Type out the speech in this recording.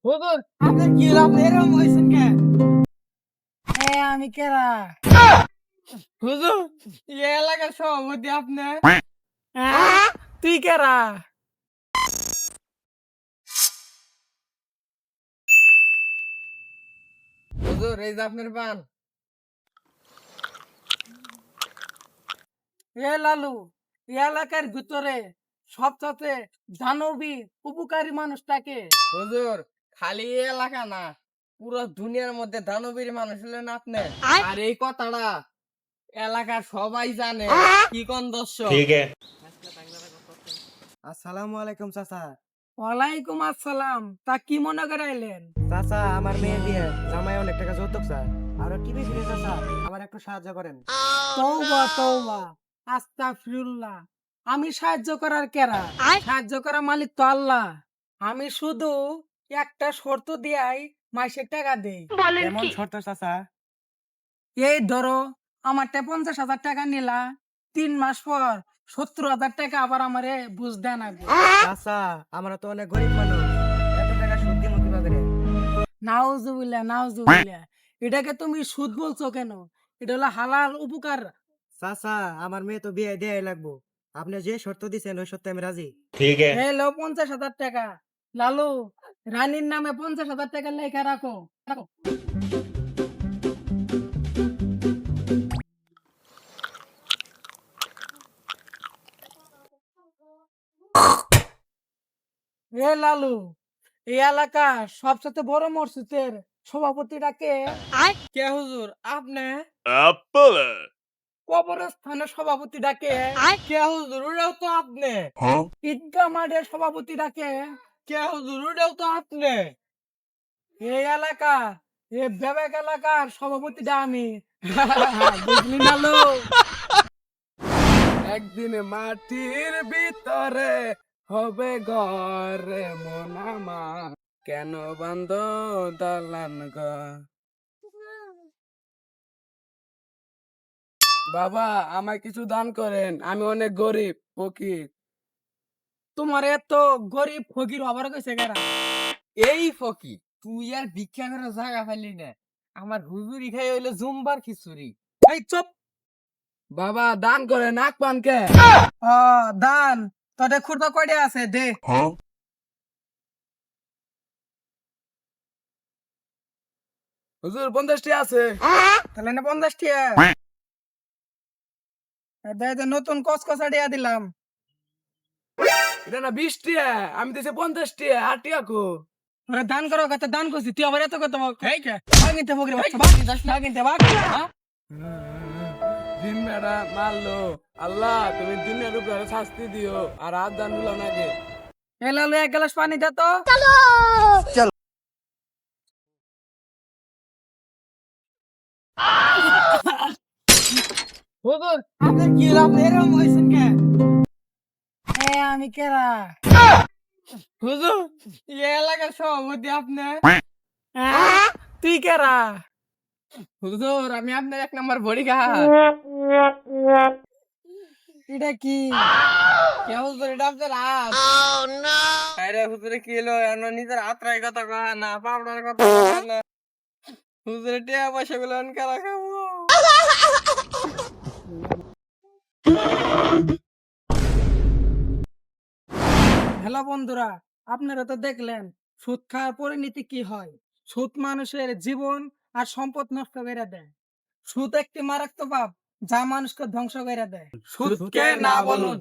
হুজুর আপনি কি লাভ এরকম হইছেন কে? আমি কেরা? হুজুর এই এলাকার সভাপতি আপনি? তুই কেরা? হুজুর এই যে আপনার পান। লালু, এই এলাকার ভিতরে সবচেয়ে দানবী উপকারী মানুষটাকে। হুজুর খালি এই এলাকা না, পুরো দুনিয়ার মধ্যে দানবীর মানুষ হলেন আপনি। আর এই কথাটা এলাকার সবাই জানে। কি কোন দর্শক? ठीक है। আসসালামু আলাইকুম চাচা। ওয়ালাইকুম আসসালাম। তা কি মনে করাইলেন? চাচা আমার মেয়ের বিয়ে, জামাই অনেক টাকা যৌতুক চায়। আরো কি বেশি রে চাচা, আমার একটু সাহায্য করেন। তওবা তওবা, আস্তাগফিরুল্লাহ। আমি সাহায্য করার কেরা? সাহায্য করা মালিক তো আল্লাহ। আমি শুধু একটা শর্ত দিয়াই মাসে টাকা দেই। এমন শর্ত চাচা? এই ধরো, আমারটা 50,000 টাকা নিলা, 3 মাস পর 70,000 টাকা আবার আমারে বুঝ দেন আগে। চাচা আমরা তো অনেক গরিব মানুষ, এত টাকা সুদ দিব কিভাবে রে? নাউজুবিল্লাহ নাউজুবিল্লাহ, এটাকে তুমি সুদ বলছো কেন? এটা হলো হালাল উপকার। চাচা আমার মেয়ে তো বিয়ে দেয়াই লাগবো, আপনি যে শর্ত দিছেন ওই শর্তে আমি রাজি। ठीक है। লো 50,000 টাকা। লালু, রানীর নামে 50,000 টাকা লেখা রাখো রাখো। লালু, এই এলাকা সবচেয়ে বড় মসজিদের সভাপতিটাকে। কে হুজুর আপনি? কবরস্থানের সভাপতিটাকে। কে হুজুর ওটাও তো আপনি? ঈদগাহ মাঠের সভাপতিটাকে। কে হুজুর ওটাও তো আপনি? এই এলাকা, এই বেবেক এলাকার সভাপতিটা আমি। বুঝলি লালু? একদিন মাটির ভিতরে হবে ঘরে মন আমার, কেন বান্ধ দালান ঘর? বাবা আমায় কিছু দান করেন, আমি অনেক গরিব ফকির। তোমার এত গরিব ফকির হবার কইছে কেরা? এই ফকির তুই আর ভিক্ষা করার জায়গা পাইলি না, আমার হুজুরি খাই হইলো জুম্বার খিচুড়ি। এই চুপ। বাবা দান করে নাক পান কে? ও, দান তোদের খুরবা কয়টা আছে দে। হুজুর 50টি আছে। তাহলে না 50 টিয়া। দে দে, নতুন কসকসা দিয়া দিলাম। এটা না 20টি, আমি দিছি 50টি। 8টি আকো। ওরে দান করো কত দান করছি, তুই আবার এত কত ভাগিনতে ফকির বাচ্চা ভাগিনতে ভাগ। দিন বেড়া মারলো, আল্লাহ তুমি দিনের উপরে শাস্তি দিও আর আর দান হলো নাকি? এ লালু, 1 গ্লাস পানি দে তো। হুজুর আপনি কি লাভ এরকম হইছেন কে? আমি কেরা? হুজুর এই এলাকার সভাপতি আপনি? তুই কেরা? হুজুর আমি আপনার 1 নম্বর বডিগার্ড। এটা কি? কে হুজুর এটা আপনার হাত? আরে হুজুরে কি হলো, এমন নিজের হাতরাই কথা কয় না, পাবনার কথা কয় না। হুজুরে টিয়া পয়সা গুলো কারা খাবো? হ্যালো বন্ধুরা, আপনারা তো দেখলেন সুদ খাওয়ার পরিণতি কি হয়। সুদ মানুষের জীবন আর সম্পদ নষ্ট করে দেয়। সুদ একটি মারাত্মক পাপ, যা মানুষকে ধ্বংস করে দেয়। সুদকে না বলুন।